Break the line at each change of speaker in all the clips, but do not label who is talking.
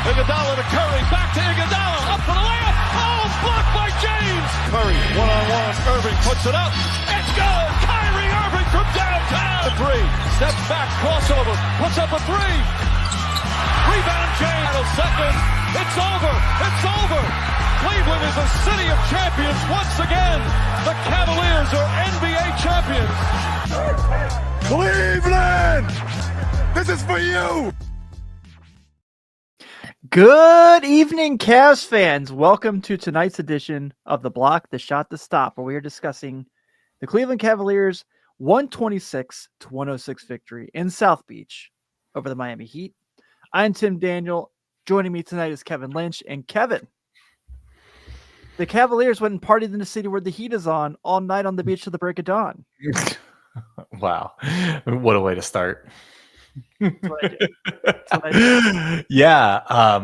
Iguodala to Curry, back to Iguodala, up for the layup. Oh, blocked by James. Curry, one-on-one. Irving puts it up. It's good. Kyrie Irving from downtown. The three, steps back, crossover, puts up a three. Rebound James. Second. It's over. It's over. Cleveland is a city of champions once again. The Cavaliers are NBA champions.
Cleveland! This is for you!
Good evening, Cavs fans. Welcome to tonight's edition of The Block, The Shot, The Stop, where we are discussing the Cleveland Cavaliers' 126-106 victory in South Beach over the Miami Heat. I'm Tim Daniel. Joining me tonight is Kevin Lynch. And Kevin, the Cavaliers went and partied in the city where the Heat is on all night on the beach till the break of dawn.
Wow. What a way to start. Yeah.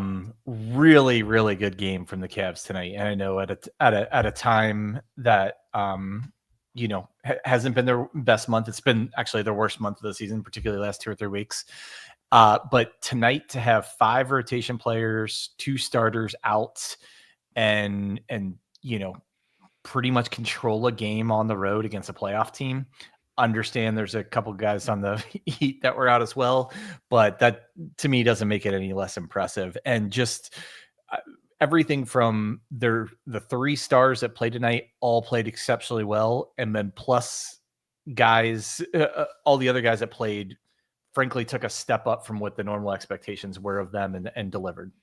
Really, really good game from the Cavs tonight. And I know at a time that, hasn't been their best month. It's been actually their worst month of the season, particularly the last 2 or 3 weeks. But tonight to have 5 rotation players, 2 starters out and pretty much control a game on the road against a playoff team. Understand there's a couple guys on the Heat that were out as well, but that to me doesn't make it any less impressive. And just everything from the 3 stars that played tonight all played exceptionally well. And then plus guys, all the other guys that played, frankly, took a step up from what the normal expectations were of them and delivered.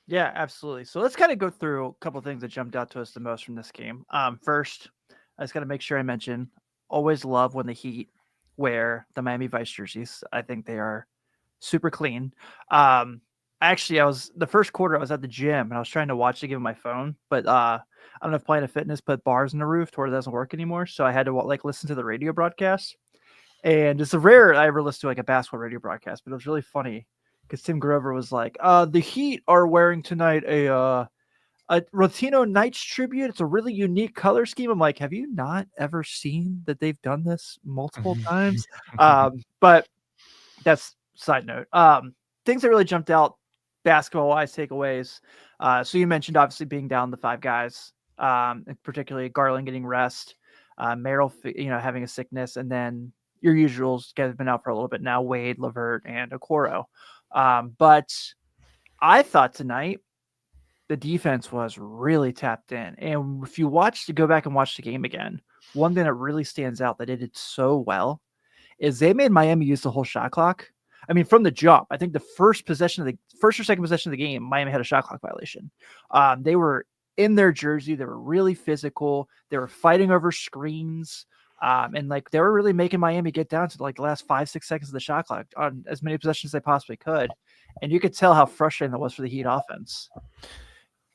Yeah, absolutely. So let's kind of go through a couple of things that jumped out to us the most from this game. First, I just got to make sure I mention, always love when the Heat wear the Miami Vice jerseys. I think they are super clean. Actually, the first quarter I was at the gym and I was trying to watch the game on my phone, but I don't know if Planet Fitness put bars in the roof to where it doesn't work anymore. So I had to listen to the radio broadcast. And it's rare I ever listen to a basketball radio broadcast, but it was really funny because Tim Grover was like, the Heat are wearing tonight a Rotino Knights tribute. It's a really unique color scheme. I'm like, have you not ever seen that they've done this multiple times? But that's side note. Things that really jumped out basketball-wise, takeaways. So you mentioned obviously being down the 5 guys, and particularly Garland getting rest, Merrill, having a sickness, and then your usuals guys have been out for a little bit now, Wade, LeVert, and Okoro. But I thought tonight the defense was really tapped in. And if you go back and watch the game again, one thing that really stands out that it did so well is they made Miami use the whole shot clock. I mean, from the jump, I think the first or second possession of the game, Miami had a shot clock violation. They were in their jersey. They were really physical. They were fighting over screens. And they were really making Miami get down to the last 5-6 seconds of the shot clock on as many possessions as they possibly could. And you could tell how frustrating that was for the Heat offense.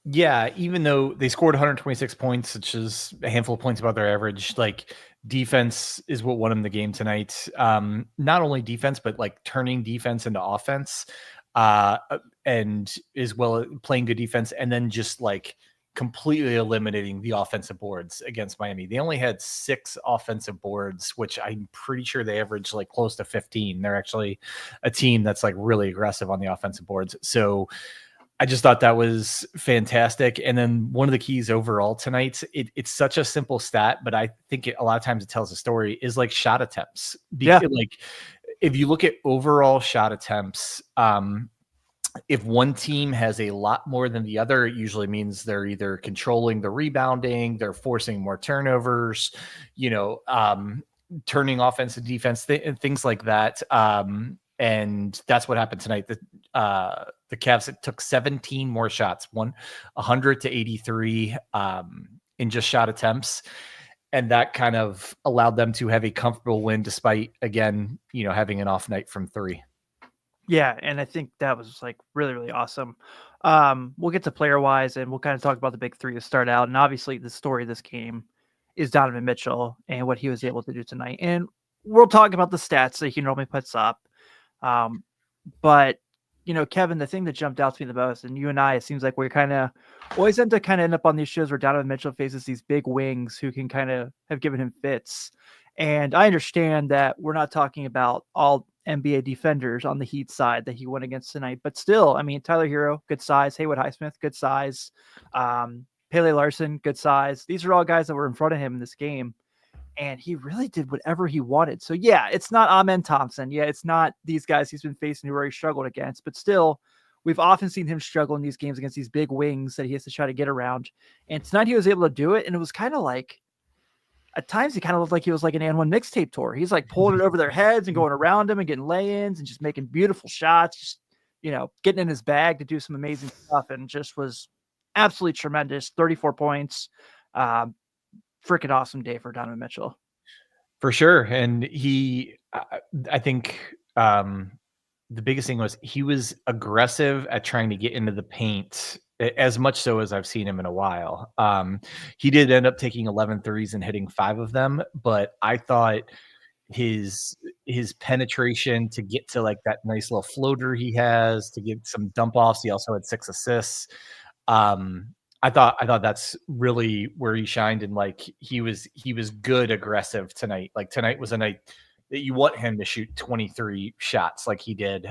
Yeah, even though they scored 126 points, which is a handful of points above their average, defense is what won them the game tonight. Not only defense, but turning defense into offense, and as well as playing good defense, and then just completely eliminating the offensive boards against Miami. They only had 6 offensive boards, which I'm pretty sure they average close to 15. They're actually a team that's really aggressive on the offensive boards. So I just thought that was fantastic. And then one of the keys overall tonight, it's such a simple stat, but I think a lot of times it tells a story, is shot attempts. Because, if you look at overall shot attempts, if one team has a lot more than the other, it usually means they're either controlling the rebounding, they're forcing more turnovers, turning offense and defense, things like that. And that's what happened tonight. The Cavs took 17 more shots, 100 to 83 in just shot attempts. And that kind of allowed them to have a comfortable win despite, again, having an off night from 3.
Yeah, and I think that was really, really awesome. We'll get to player wise and we'll kind of talk about the big 3 to start out. And obviously the story of this game is Donovan Mitchell and what he was able to do tonight. And we'll talk about the stats that he normally puts up. But Kevin, the thing that jumped out to me the most, and you and I, it seems like we're kind of always end up on these shows where Donovan Mitchell faces these big wings who can kind of have given him fits. And I understand that we're not talking about all NBA defenders on the Heat side that he went against tonight, but still, I mean, Tyler Hero, good size. Haywood Highsmith, good size. Pele Larson, good size. These are all guys that were in front of him in this game. And he really did whatever he wanted. So, yeah, it's not Amen Thompson. Yeah, it's not these guys he's been facing who he struggled against. But still, we've often seen him struggle in these games against these big wings that he has to try to get around. And tonight he was able to do it. And it was kind of like, at times he kind of looked like he was like an N1 mixtape tour. He's like pulling it over their heads and going around them and getting lay-ins and just making beautiful shots, just, getting in his bag to do some amazing stuff, and just was absolutely tremendous. 34 points. Freaking awesome day for Donovan Mitchell.
For sure. And I think the biggest thing was he was aggressive at trying to get into the paint, as much so as I've seen him in a while. He did end up taking 11 threes and hitting 5 of them, but I thought his penetration to get to like that nice little floater he has, to get some dump offs. He also had 6 assists. I thought that's really where he shined, and like he was good aggressive tonight. Like tonight was a night that you want him to shoot 23 shots like he did,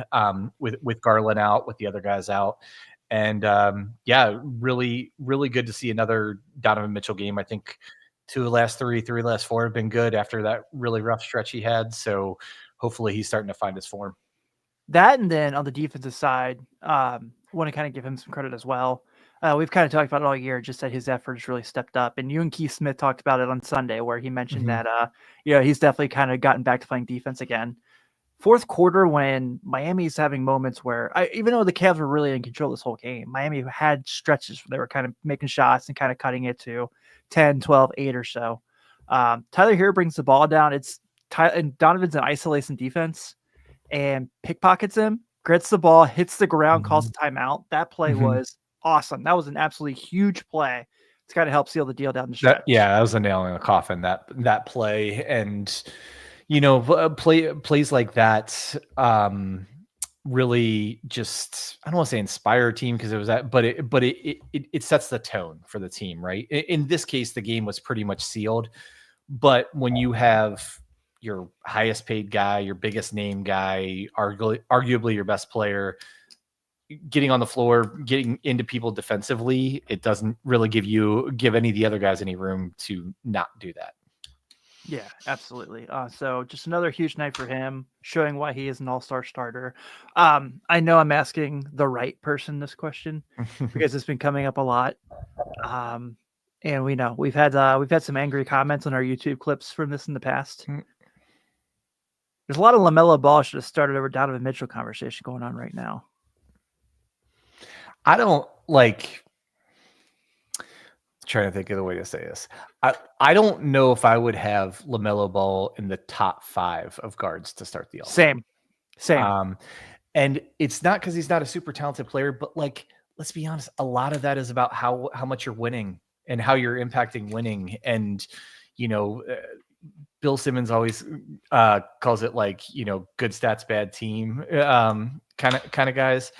with Garland out, with the other guys out. And really, really good to see another Donovan Mitchell game. I think 2 of the last 3 last 4 have been good after that really rough stretch he had. So hopefully he's starting to find his form.
That, and then on the defensive side, want to kind of give him some credit as well. We've kind of talked about it all year, just that his efforts really stepped up. And you and Keith Smith talked about it on Sunday, where he mentioned that, he's definitely kind of gotten back to playing defense again. Fourth quarter, when Miami's having moments where, even though the Cavs were really in control this whole game, Miami had stretches where they were kind of making shots and kind of cutting it to 10, 12, 8 or so. Tyler Hero brings the ball down. And Donovan's in isolation defense and pickpockets him, grits the ball, hits the ground, calls a timeout. That play was awesome. That was an absolutely huge play to kind of help seal the deal down the stretch.
That was a nail in the coffin, that play. And plays like that really just, I don't want to say inspire a team, because it was that, but it sets the tone for the team, right? In this case, the game was pretty much sealed. But when you have your highest paid guy, your biggest name guy, arguably your best player, getting on the floor, getting into people defensively, it doesn't really give any of the other guys any room to not do that.
Yeah, absolutely. So just another huge night for him, showing why he is an all-star starter. I know I'm asking the right person this question because it's been coming up a lot. And we know we've had some angry comments on our YouTube clips from this in the past. There's a lot of LaMelo Ball should have started over Donovan Mitchell conversation going on right now.
I don't trying to think of the way to say this. I don't know if I would have LaMelo Ball in the top 5 of guards to start the All-Star.
Same.
And it's not because he's not a super talented player, but like, let's be honest, a lot of that is about how much you're winning and how you're impacting winning. And, Bill Simmons always calls it like, good stats, bad team kind of guys.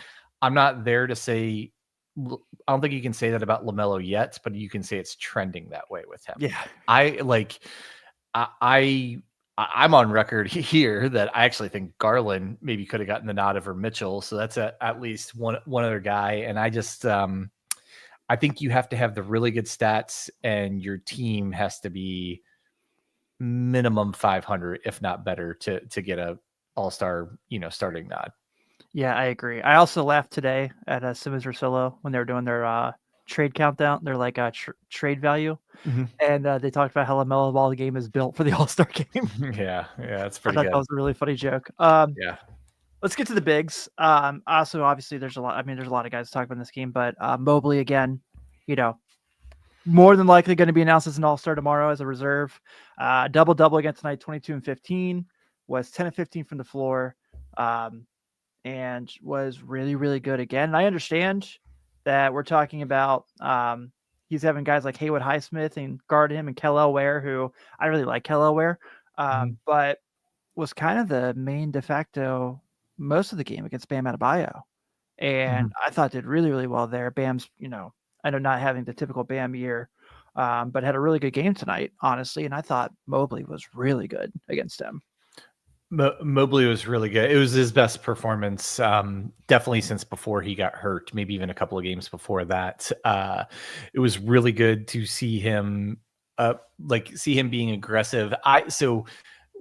I'm not there to say, I don't think you can say that about LaMelo yet, but you can say it's trending that way with him.
Yeah.
I'm on record here that I actually think Garland maybe could have gotten the nod over Mitchell. So that's at least one other guy. And I just, I think you have to have the really good stats, and your team has to be minimum 500, if not better, to get a all-star, starting nod.
Yeah, I agree. I also laughed today at Simmons or Solo when they were doing their trade countdown. They're like trade value. And they talked about how LaMelo Ball, the game is built for the All-Star game.
Yeah, that's pretty
I thought
good.
that was a really funny joke.
Yeah.
Let's get to the bigs. Also, obviously, there's a lot of guys to talk about in this game, but Mobley, again, more than likely going to be announced as an all-star tomorrow as a reserve. Double-double again tonight, 22 and 15, was 10 and 15 from the floor, and was really, really good again. And I understand that we're talking about he's having guys like Haywood Highsmith and guard him, and Kel'el Ware, who I really like Kel'el Ware, but was kind of the main de facto most of the game against Bam Adebayo. And I thought did really, really well there. Bam's, I know not having the typical Bam year, but had a really good game tonight, honestly. And I thought Mobley was really good against him.
Mobley was really good. It was his best performance, definitely since before he got hurt, maybe even a couple of games before that. It was really good to see him, being aggressive. So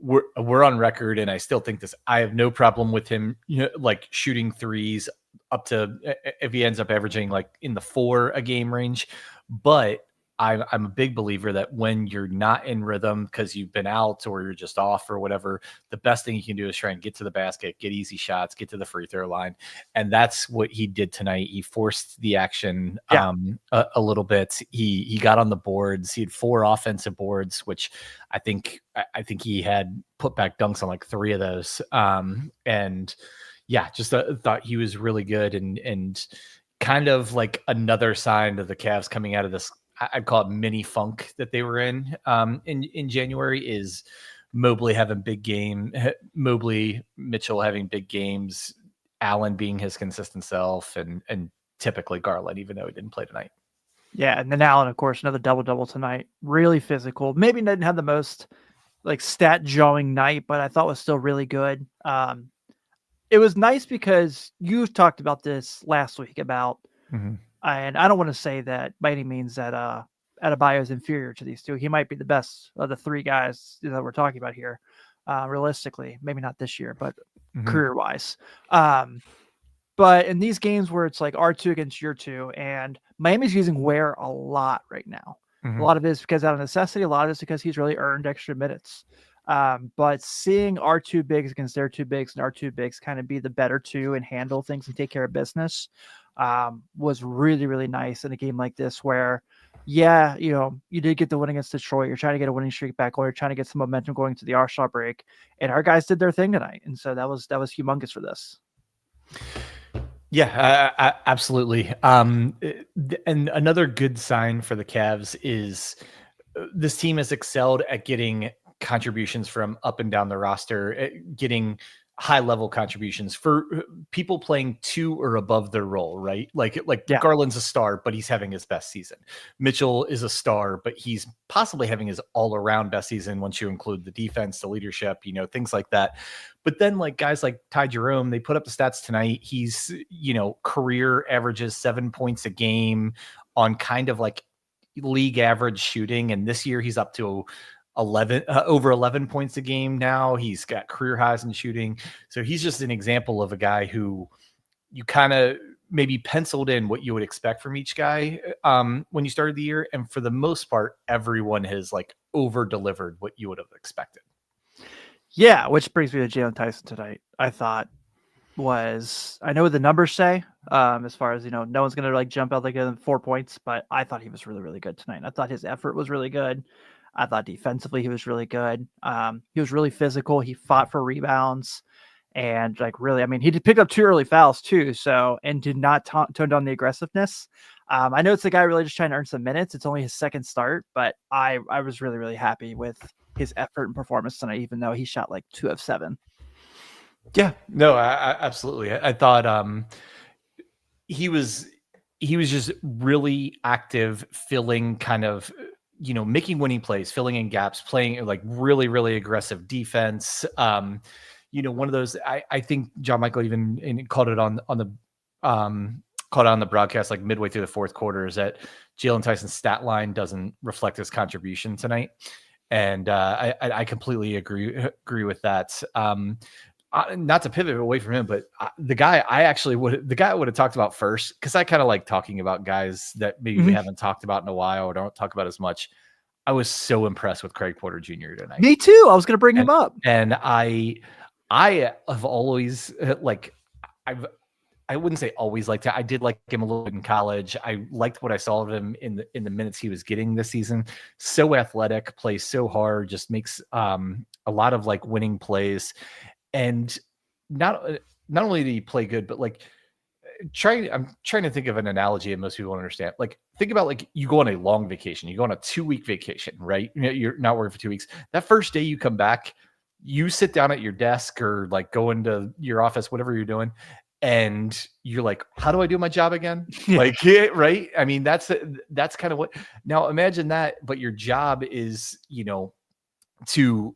we're on record, and I still think this. I have no problem with him, like shooting threes up to if he ends up averaging like in the 4 a game range, but I'm a big believer that when you're not in rhythm because you've been out or you're just off or whatever, the best thing you can do is try and get to the basket, get easy shots, get to the free throw line. And that's what he did tonight. He forced the action a little bit. He got on the boards. He had 4 offensive boards, which I think he had put back dunks on like 3 of those. And yeah, just thought he was really good and kind of like another sign of the Cavs coming out of this, I'd call it mini funk that they were in January, is Mobley having big game, Mitchell having big games, Allen being his consistent self, and typically Garland, even though he didn't play tonight.
Yeah, and then Allen, of course, another double-double tonight. Really physical. Maybe didn't have the most like stat-jawing night, but I thought was still really good. It was nice because you talked about this last week about and I don't want to say that by any means that Adebayo is inferior to these two. He might be the best of the 3 guys that we're talking about here, realistically. Maybe not this year, but career-wise. But in these games where it's like R2 against your 2, and Miami's using Ware a lot right now. A lot of it is because out of necessity. A lot of it is because he's really earned extra minutes. But seeing R2 bigs against their 2 bigs and R2 bigs kind of be the better 2 and handle things and take care of business was really, really nice in a game like this where, you did get the win against Detroit. You're trying to get a winning streak back, or you're trying to get some momentum going to the All-Star break. And our guys did their thing tonight. And so that was humongous for this.
Yeah, absolutely. And another good sign for the Cavs is this team has excelled at getting contributions from up and down the roster, getting high level contributions for people playing to or above their role, right? Like Garland's a star, but he's having his best season. Mitchell is a star, but he's possibly having his all around best season once you include the defense, the leadership, things like that. But then like guys like Ty Jerome, they put up the stats tonight. He's, career averages 7 points a game on kind of like league average shooting. And this year he's up to over 11 points a game now. He's got career highs in shooting. So he's just an example of a guy who you kind of maybe penciled in what you would expect from each guy when you started the year. And for the most part, everyone has like over delivered what you would have expected.
Yeah, which brings me to Jalen Tyson tonight. I thought I know what the numbers say, as far as, no one's going to like jump out like 4 points, but I thought he was really, really good tonight. I thought his effort was really good. I thought defensively he was really good. He was really physical. He fought for rebounds and like really, he did pick up 2 early fouls too. And did not tone down the aggressiveness. I know it's the guy really just trying to earn some minutes. It's only his second start, but I was really, really happy with his effort and performance tonight, even though he shot like 2 of 7.
Yeah, no, I absolutely. I thought he was just really active, filling kind of, making winning plays, filling in gaps, playing like really, really aggressive defense. One of those, I think John Michael even called it on the broadcast, like midway through the 4th quarter, is that Jalen Tyson's stat line doesn't reflect his contribution tonight. And I completely agree with that. Not to pivot away from him, but the guy I would have talked about first, because I kind of like talking about guys that maybe we haven't talked about in a while or don't talk about as much. I was so impressed with Craig Porter Jr. tonight.
Me too. I was going to bring him up.
And I have always I wouldn't say always liked it. I did like him a little bit in college. I liked what I saw of him in the minutes he was getting this season. So athletic, plays so hard, just makes a lot of like winning plays. And not only did he play good, but like I'm trying to think of an analogy that most people don't understand. Like think about like you go on a long vacation, you go on a 2-week vacation, right? You're not working for 2 weeks. That first day you come back, you sit down at your desk or like go into your office, whatever you're doing, and you're like, how do I do my job again?
Yeah.
Like, yeah, right. I mean, that's kind of what, now imagine that, but your job is, to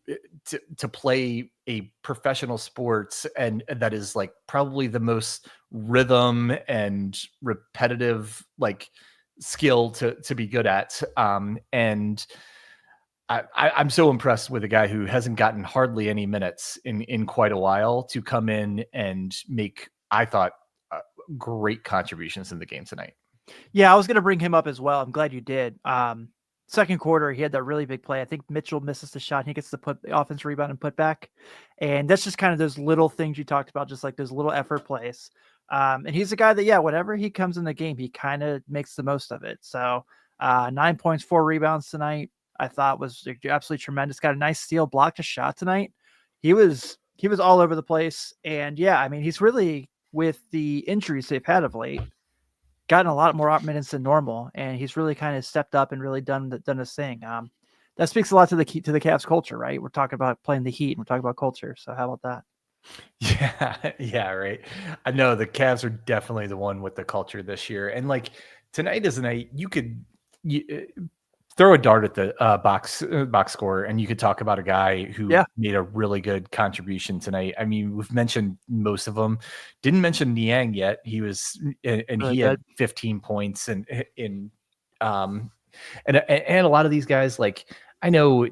play a professional sports, and that is like probably the most rhythm and repetitive like skill to be good at. And I'm so impressed with a guy who hasn't gotten hardly any minutes in quite a while to come in and make, I thought, great contributions in the game tonight.
Yeah, I was going to bring him up as well. I'm glad you did. Second quarter, he had that really big play. I think Mitchell misses the shot. He gets to put the offense rebound and put back. And that's just kind of those little things you talked about, just like those little effort plays. And he's a guy that, yeah, whenever he comes in the game, he kind of makes the most of it. So 9 points, 4 rebounds tonight, I thought was absolutely tremendous. Got a nice steal, blocked a shot tonight. He was all over the place. And yeah, I mean, he's really, with the injuries they've had of late, gotten a lot more minutes than normal, and he's really kind of stepped up and really done his thing. That speaks a lot to the Cavs culture, right? We're talking about playing the Heat, and we're talking about culture. So how about that?
Yeah, right. I know the Cavs are definitely the one with the culture this year, and like tonight is a night you could throw a dart at the box score, and you could talk about a guy who made a really good contribution tonight. I mean, we've mentioned most of them. Didn't mention Niang yet. He was, and really he had 15 points, and a lot of these guys, like, I know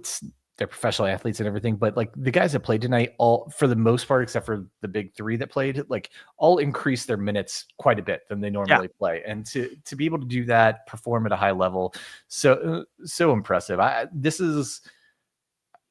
they're professional athletes and everything, but like the guys that played tonight, all for the most part, except for the big three that played, like all increased their minutes quite a bit than they normally play. And to be able to do that, perform at a high level, so impressive. This is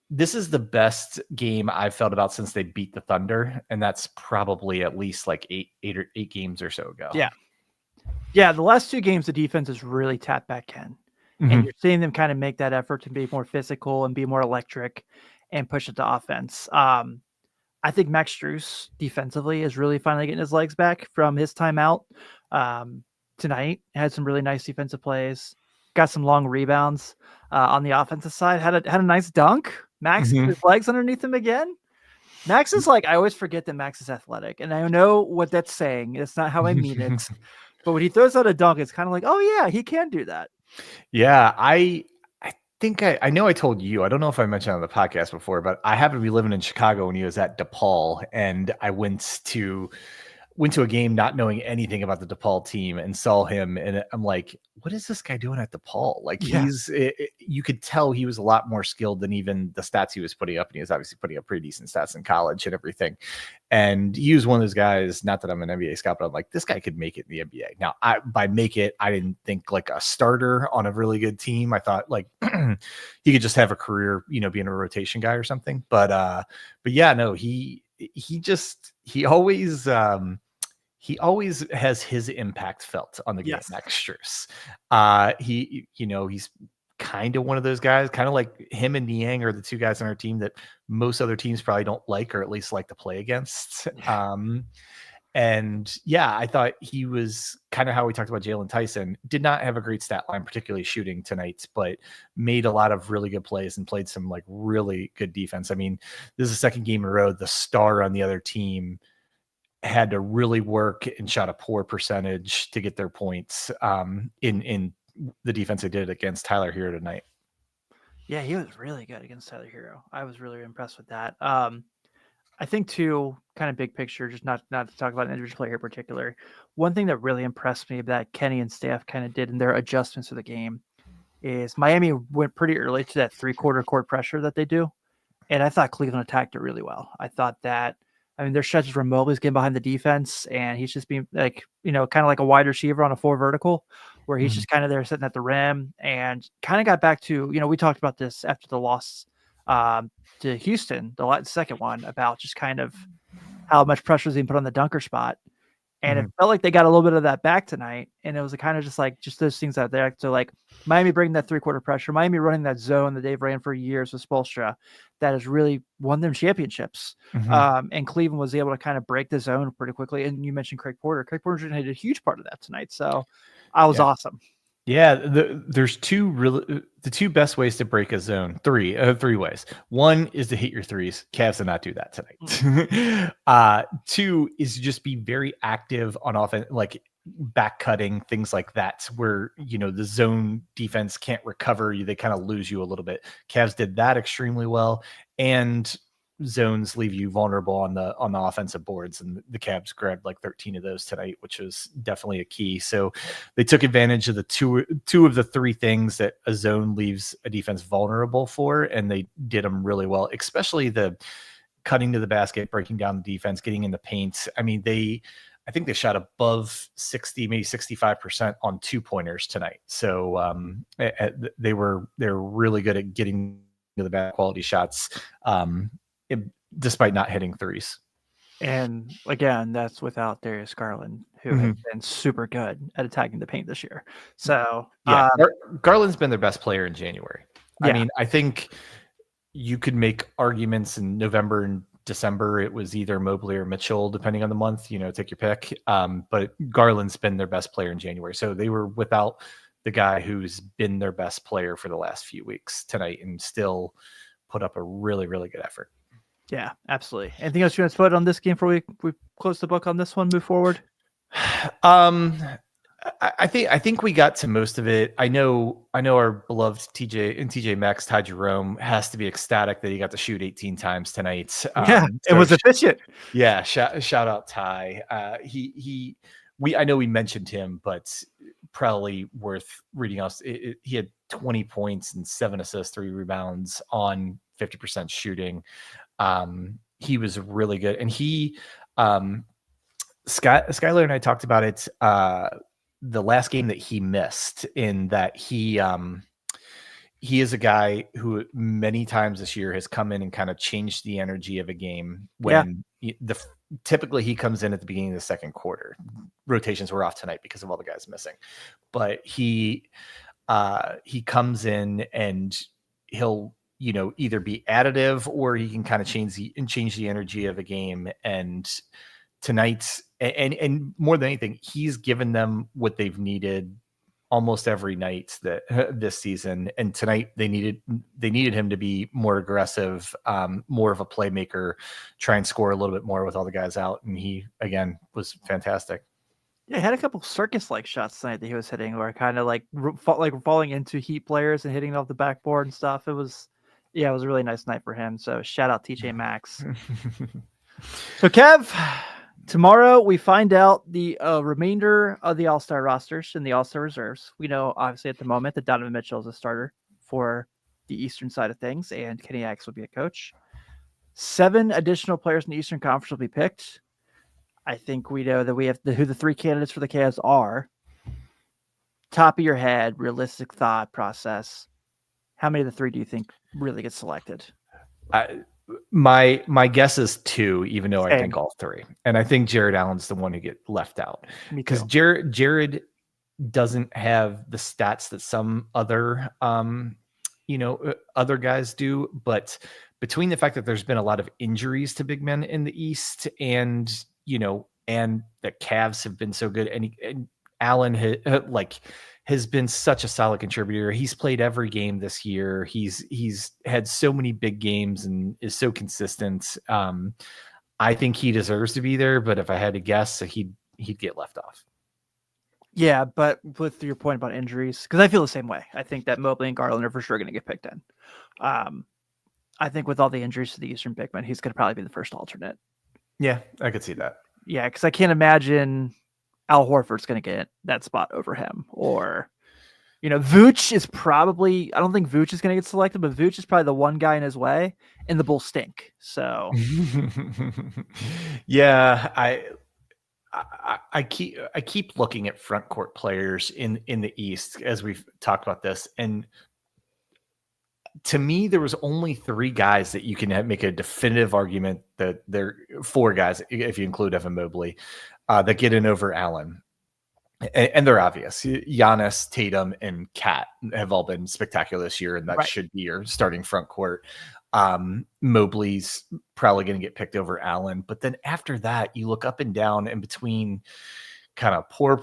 the best game I've felt about since they beat the Thunder, and that's probably at least like eight games or so ago.
Yeah. The last 2 games, the defense has really tapped back Ken. And you're seeing them kind of make that effort to be more physical and be more electric and push it to offense. I think Max Strus defensively is really finally getting his legs back from his timeout. Tonight had some really nice defensive plays, got some long rebounds on the offensive side, had a nice dunk. Max his legs underneath him again. Max is like, I always forget that Max is athletic, and I know what that's saying. It's not how I mean it. But when he throws out a dunk, it's kind of like, oh yeah, he can do that.
Yeah, I think I know I told you, I don't know if I mentioned on the podcast before, but I happened to be living in Chicago when he was at DePaul, and I went to a game not knowing anything about the DePaul team and saw him, and I'm like, what is this guy doing at DePaul? Like you could tell he was a lot more skilled than even the stats he was putting up, and he was obviously putting up pretty decent stats in college and everything. And he was one of those guys, not that I'm an NBA scout, but I'm like, this guy could make it in the NBA. Now, by make it, I didn't think like a starter on a really good team. I thought like he could just have a career, being a rotation guy or something. But yeah, no, he always has his impact felt on the game. Max Strus. He's kind of one of those guys, kind of like him and Niang are the 2 guys on our team that most other teams probably don't like, or at least like to play against. And yeah, I thought he was kind of how we talked about Jalen Tyson. Did not have a great stat line, particularly shooting tonight, but made a lot of really good plays and played some like really good defense. I mean, this is the second game in a row the star on the other team had to really work and shot a poor percentage to get their points in the defense they did against Tyler Hero tonight.
Yeah, he was really good against Tyler Hero. I was really impressed with that. I think too, kind of big picture, just not to talk about an individual player in particular. One thing that really impressed me that Kenny and staff kind of did in their adjustments to the game is Miami went pretty early to that 3-quarter court pressure that they do. And I thought Cleveland attacked it really well. I thought that, there's stretches where Mobley's getting behind the defense and he's just being like, kind of like a wide receiver on a 4 vertical where he's just kind of there sitting at the rim, and kind of got back to, we talked about this after the loss to Houston, the second one, about just kind of how much pressure is being put on the dunker spot. And it felt like they got a little bit of that back tonight. And it was kind of just those things out there. So like Miami bringing that 3-quarter pressure, Miami running that zone that they've ran for years with Spoelstra, that has really won them championships. And Cleveland was able to kind of break the zone pretty quickly. And you mentioned Craig Porter. Craig Porter did a huge part of that tonight. So I was awesome.
Yeah, there's the two best ways to break a zone. Three ways. One is to hit your threes. Cavs did not do that tonight. Two is just be very active on offense, like back cutting, things like that, where the zone defense can't recover you. They kind of lose you a little bit. Cavs did that extremely well, and zones leave you vulnerable on the offensive boards, and the Cavs grabbed like 13 of those tonight, which was definitely a key. So they took advantage of the two of the three things that a zone leaves a defense vulnerable for, and they did them really well, especially the cutting to the basket, breaking down the defense, getting in the paint. I mean, I think they shot above 60, maybe 65% on 2-pointers tonight. So they're really good at getting to the bad quality shots, despite not hitting threes.
And again, that's without Darius Garland, who has been super good at attacking the paint this year. So
yeah, Garland's been their best player in January.
Yeah.
I mean, I think you could make arguments in November and December. It was either Mobley or Mitchell, depending on the month, take your pick. But Garland's been their best player in January. So they were without the guy who's been their best player for the last few weeks tonight and still put up a really, really good effort.
Yeah, absolutely. Anything else you want to put on this game before we close the book on this one, move forward?
I think we got to most of it. I know our beloved TJ Maxx, Ty Jerome, has to be ecstatic that he got to shoot 18 times tonight.
It was efficient.
Yeah, shout out Ty. I know we mentioned him, but probably worth reading else. He had 20 points and 7 assists, 3 rebounds on 50% shooting. He was really good, and Skylar and I talked about it the last game that he missed, in that he is a guy who many times this year has come in and kind of changed the energy of a game when typically he comes in at the beginning of the second quarter. Rotations were off tonight because of all the guys missing, but he comes in and he'll either be additive or he can kind of change the energy of a game. And tonight, and more than anything, he's given them what they've needed almost every night this season. And tonight they needed him to be more aggressive, more of a playmaker, try and score a little bit more with all the guys out. And he, again, was fantastic.
Yeah, he had a couple circus-like shots tonight that he was hitting, or kind of like falling into Heat players and hitting off the backboard and stuff. It was a really nice night for him. So shout out TJ Maxx. So Kev, tomorrow we find out the remainder of the All-Star rosters and the All-Star reserves. We know, obviously, at the moment that Donovan Mitchell is a starter for the Eastern side of things, and Kenny Axe will be a coach. 7 additional players in the Eastern Conference will be picked. I think we know that we have who the 3 candidates for the Cavs are. Top of your head, realistic thought process. How many of the 3 do you think really get selected?
My guess is 2, even though I think all 3. And I think Jared Allen's the one who get left out, because Jared doesn't have the stats that some other other guys do. But between the fact that there's been a lot of injuries to big men in the East, and the Cavs have been so good, and Allen has been such a solid contributor. He's played every game this year. He's had so many big games and is so consistent. I think he deserves to be there, but if I had to guess, he'd get left off.
Yeah, but with your point about injuries, because I feel the same way. I think that Mobley and Garland are for sure going to get picked in. I think with all the injuries to the Eastern big men, he's going to probably be the first alternate.
Yeah, I could see that.
Yeah, because I can't imagine Al Horford's going to get that spot over him. Or, Vooch is probably, I don't think Vooch is going to get selected, but Vooch is probably the one guy in his way, and the Bulls stink. So,
yeah, I keep looking at front court players in the East as we've talked about this, and to me, there was only 3 guys that you can make a definitive argument that they're 4 guys, if you include Evan Mobley, that get in over Allen. And they're obvious. Giannis, Tatum, and Kat have all been spectacular this year, and that should be your starting front court. Mobley's probably going to get picked over Allen. But then after that, you look up and down and between kind of poor,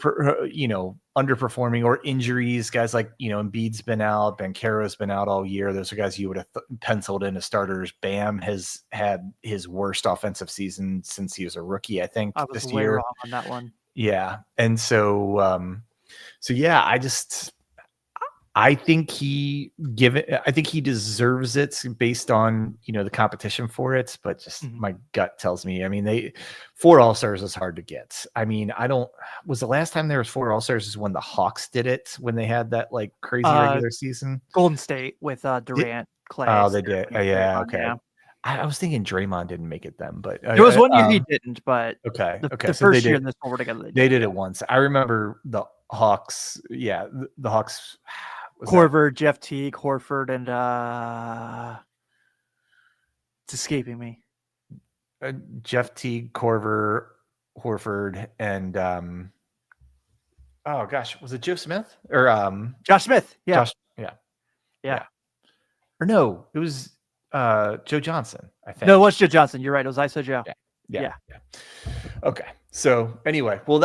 underperforming or injuries. Guys like, Embiid's been out, Banchero's been out all year. Those are guys you would have penciled in as starters. Bam has had his worst offensive season since he was a rookie, I think,
I was
this
way
year.
wrong on that one.
Yeah. And so yeah, I think he deserves it based on, the competition for it, but just my gut tells me, I mean, 4 All-Stars is hard to get. I mean, was the last time there was 4 All-Stars is when the Hawks did it, when they had that like crazy regular season.
Golden State with Durant, Clay.
Oh, they did. Yeah.
Draymond,
Okay.
yeah.
I was thinking Draymond didn't make it then, but
There was one year he didn't, but
okay.
the
So
first year this one were together,
they did it once. I remember the Hawks. Yeah. The Hawks.
Korver, Jeff Teague, Horford, and it's escaping me.
Jeff Teague, Korver, Horford, and oh gosh, was it Joe Smith or
Josh Smith? Yeah,
yeah. Or no, it was Joe Johnson. I think
no, it was Joe Johnson. You're right. It was ISO Joe.
Yeah. Okay. So anyway, well,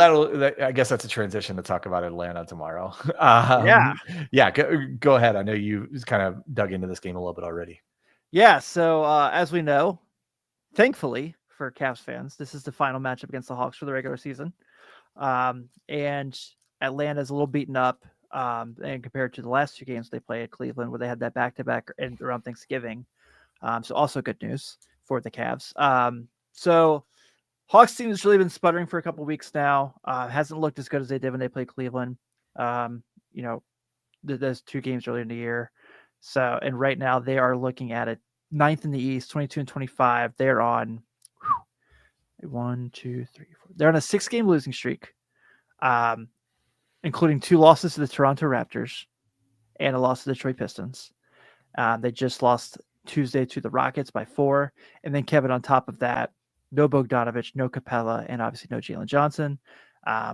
I guess that's a transition to talk about Atlanta tomorrow. Yeah. Go ahead. I know you kind of dug into this game a little bit already.
Yeah. So as we know, thankfully for Cavs fans, this is the final matchup against the Hawks for the regular season. And Atlanta's a little beaten up, and compared to the last 2 games they played at Cleveland, where they had that back-to-back and around Thanksgiving. So also good news for the Cavs. So Hawks team has really been sputtering for a couple weeks now. Hasn't looked as good as they did when they played Cleveland. Those 2 games earlier in the year. So, and right now they are looking at it 9th in the East, 22 and 25. They're on 1, 2, 3, 4. They're on a 6-game losing streak, including 2 losses to the Toronto Raptors and a loss to the Detroit Pistons. They just lost Tuesday to the Rockets by 4. And then Kevin, on top of that, no Bogdanovich, no Capella, and obviously no Jalen Johnson.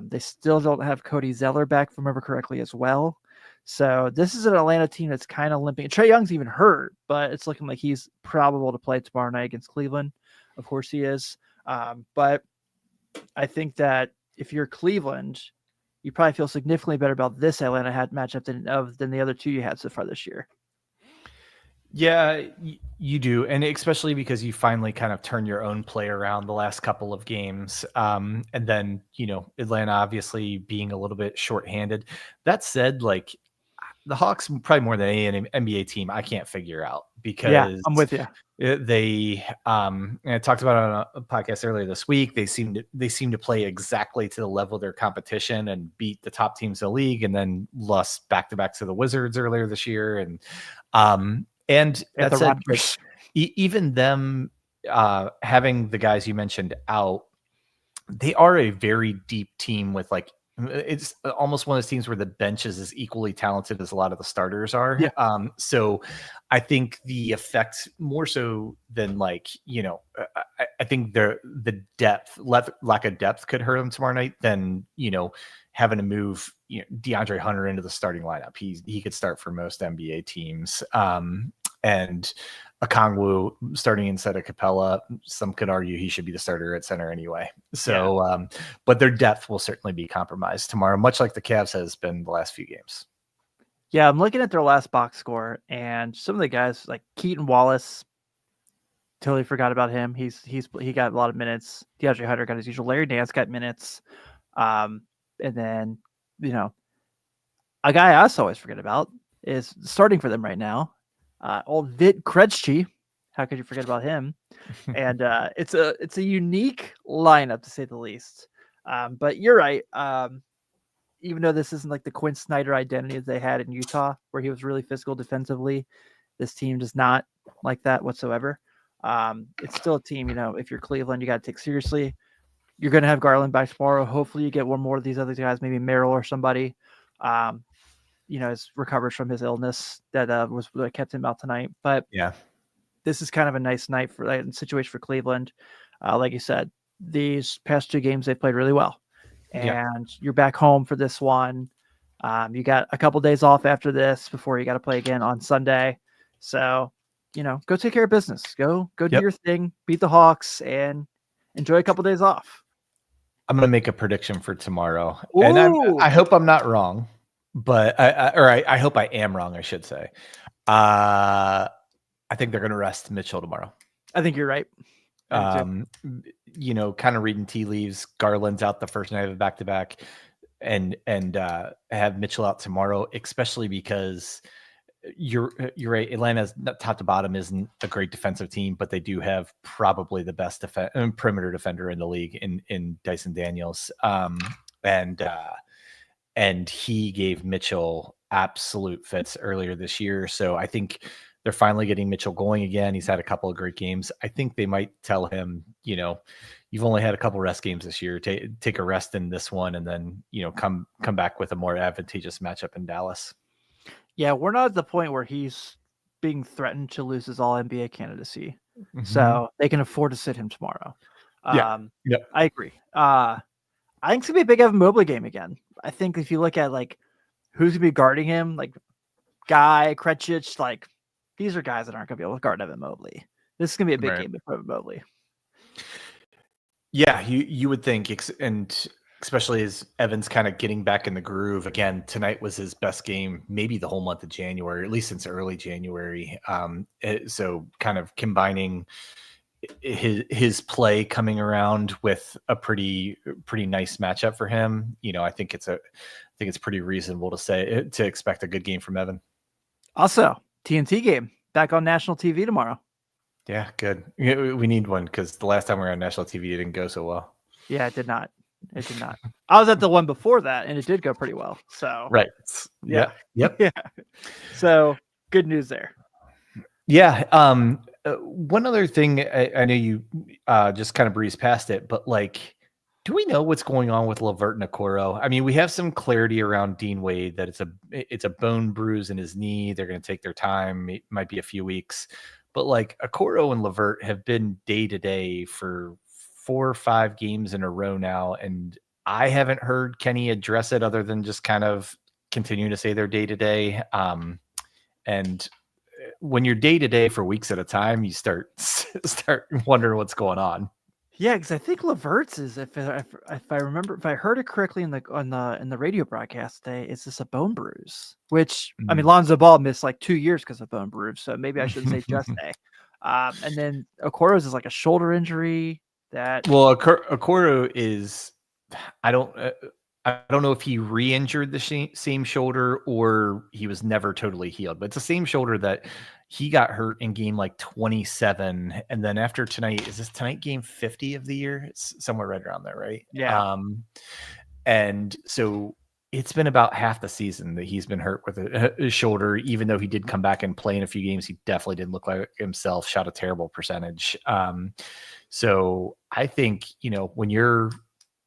They still don't have Cody Zeller back, if I remember correctly, as well. So this is an Atlanta team that's kind of limping. Trae Young's even hurt, but it's looking like he's probable to play tomorrow night against Cleveland. Of course he is. But I think that if you're Cleveland, you probably feel significantly better about this Atlanta matchup than the other 2 you had so far this year.
Yeah, you do. And especially because you finally kind of turn your own play around the last couple of games. And then, Atlanta obviously being a little bit shorthanded. That said, like the Hawks, probably more than any NBA team, I can't figure out because
I'm with you.
They and I talked about it on a podcast earlier this week. They seem to play exactly to the level of their competition and beat the top teams in the league, and then lost back-to-back to the Wizards earlier this year. And that said, like, even them having the guys you mentioned out, they are a very deep team with like, it's almost one of those teams where the bench is as equally talented as a lot of the starters are.
Yeah.
So I think the effect more so than like, I think the lack of depth could hurt them tomorrow night than, having to move DeAndre Hunter into the starting lineup. He could start for most NBA teams. And Okongwu starting instead of Capella, some could argue he should be the starter at center anyway. So, but their depth will certainly be compromised tomorrow, much like the Cavs has been the last few games.
Yeah, I'm looking at their last box score, and some of the guys like Keaton Wallace, totally forgot about him. He got a lot of minutes. DeAndre Hunter got his usual. Larry Nance got minutes. And then, a guy I also always forget about is starting for them right now. Old Vit Krejci. How could you forget about him? And it's a unique lineup, to say the least. But you're right. Even though this isn't like the Quinn Snyder identity that they had in Utah, where he was really physical defensively, this team does not like that whatsoever. It's still a team, if you're Cleveland, you got to take seriously. You're going to have Garland back tomorrow. Hopefully you get one more of these other guys, maybe Merrill or somebody. Has recovered from his illness that kept him out tonight. But
yeah,
this is kind of a nice night for that situation for Cleveland. Like you said, these past 2 games they played really well, and you're back home for this one. You got a couple days off after this before you got to play again on Sunday. So, go take care of business. Go do your thing, beat the Hawks, and enjoy a couple days off.
I'm going to make a prediction for tomorrow, and I hope I'm not wrong, but I hope I am wrong. I should say. I think they're going to rest Mitchell tomorrow.
I think you're right.
Kind of reading tea leaves. Garland's out the first night of the back-to-back, and have Mitchell out tomorrow, especially because you're right. Atlanta's top to bottom isn't a great defensive team, but they do have probably the best perimeter defender in the league in Dyson Daniels. And he gave Mitchell absolute fits earlier this year. So I think they're finally getting Mitchell going again. He's had a couple of great games. I think they might tell him, you've only had a couple rest games this year. Take a rest in this one, and then, come back with a more advantageous matchup in Dallas.
Yeah, we're not at the point where he's being threatened to lose his All-NBA candidacy. Mm-hmm. So they can afford to sit him tomorrow. I agree. I think it's going to be a big Evan Mobley game again. I think if you look at, who's going to be guarding him, Guy, Krejcik, these are guys that aren't going to be able to guard Evan Mobley. This is going to be a big game for Evan Mobley.
Yeah, you would think, and especially as Evan's kind of getting back in the groove again. Tonight was his best game, maybe the whole month of January, at least since early January. So kind of combining his play coming around with a pretty nice matchup for him. I think it's pretty reasonable to expect a good game from Evan.
Also, TNT game back on national TV tomorrow.
Yeah, good. We need one because the last time we were on national TV, it didn't go so well.
Yeah, it did not. It did not. I was at the one before that, and it did go pretty well. So
right, yeah, yep,
yeah. So good news there.
Yeah. One other thing, I know you just kind of breezed past it, but do we know what's going on with LeVert and Okoro? I mean, we have some clarity around Dean Wade that it's a bone bruise in his knee. They're going to take their time. It might be a few weeks, but Okoro and LeVert have been day to day for 4 or 5 games in a row now, and I haven't heard Kenny address it other than just kind of continue to say they're day to day. And when you're day to day for weeks at a time, you start wondering what's going on.
Yeah, because I think LeVert's is, if I remember, if I heard it correctly in the radio broadcast today, it's just a bone bruise. Which I mean, Lonzo Ball missed 2 years because of bone bruise, so maybe I shouldn't say just a. And then Okoro's is a shoulder injury.
Okoro is, I don't know if he re-injured the same shoulder or he was never totally healed, but it's the same shoulder that he got hurt in game 27. And then after tonight, is this tonight game 50 of the year? It's somewhere right around there, right?
Yeah.
And so it's been about half the season that he's been hurt with his shoulder, even though he did come back and play in a few games. He definitely didn't look like himself, shot a terrible percentage. So I think, when you're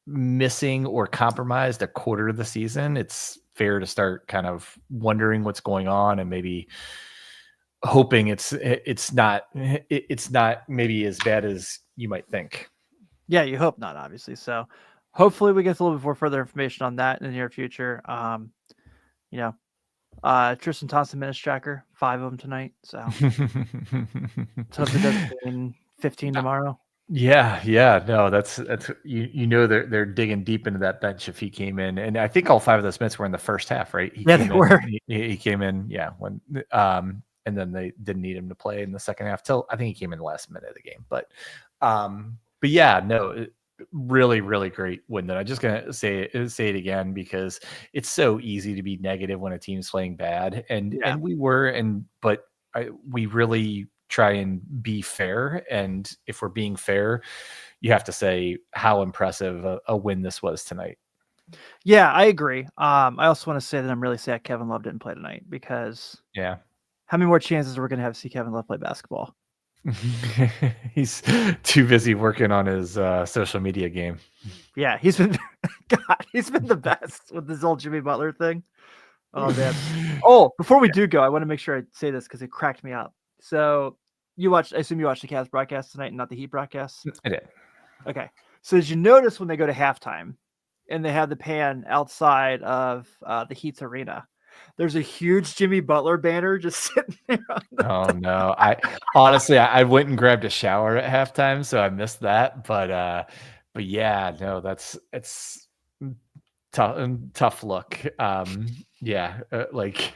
missing or compromised a quarter of the season, it's fair to start kind of wondering what's going on and maybe hoping it's not maybe as bad as you might think.
Yeah, you hope not, obviously. So hopefully we get a little bit more further information on that in the near future. Tristan Thompson minutes tracker, 5 of them tonight. So hope it doesn't mean 15 tomorrow.
Yeah. No, that's they're digging deep into that bench if he came in, and I think all 5 of those minutes were in the first half, right?
They were.
He came in, when and then they didn't need him to play in the second half till I think he came in the last minute of the game. But yeah, no, really, really great win. That I'm just gonna say it again because it's so easy to be negative when a team's playing bad, and we were, but we really try and be fair, and if we're being fair, you have to say how impressive a win this was tonight.
Yeah, I agree. I also want to say that I'm really sad Kevin Love didn't play tonight because how many more chances are we going to have to see Kevin Love play basketball?
He's too busy working on his social media game.
Yeah, he's been the best with this old Jimmy Butler thing. Oh man. Oh, before we do go, I want to make sure I say this because it cracked me up. So I assume you watched the Cavs broadcast tonight and not the Heat broadcast?
I did.
Okay. So did you notice when they go to halftime and they have the pan outside of the Heat's arena, there's a huge Jimmy Butler banner just sitting there.
Oh no. I honestly, I went and grabbed a shower at halftime, so I missed that. But But yeah, no, it's tough look. Yeah, like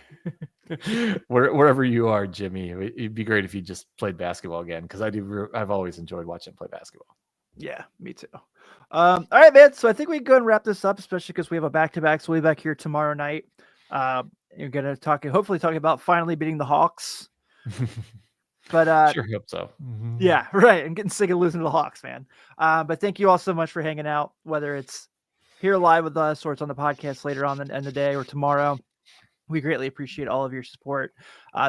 wherever you are, Jimmy, it'd be great if you just played basketball again, because I've always enjoyed watching him play basketball.
Yeah, me too. All right, man. So I think we can go and wrap this up, especially because we have a back-to-back. So we'll be back here tomorrow night. You're gonna hopefully talking about finally beating the Hawks. But
Sure hope so.
yeah, right. I'm getting sick of losing to the Hawks, man. But thank you all so much for hanging out, whether it's here live with us or it's on the podcast later on in the day or tomorrow. We greatly appreciate all of your support.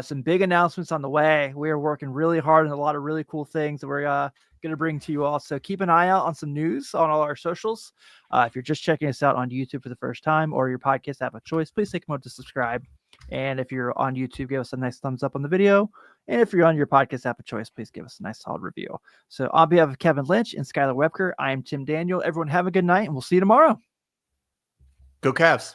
Some big announcements on the way. We are working really hard on a lot of really cool things that we're going to bring to you all. So keep an eye out on some news on all our socials. If you're just checking us out on YouTube for the first time or your podcast app of choice, please take a moment to subscribe. And if you're on YouTube, give us a nice thumbs up on the video. And if you're on your podcast app of choice, please give us a nice solid review. So on behalf of Kevin Lynch and Skylar Webker, I am Tim Daniel. Everyone have a good night, and we'll see you tomorrow.
Go Cavs.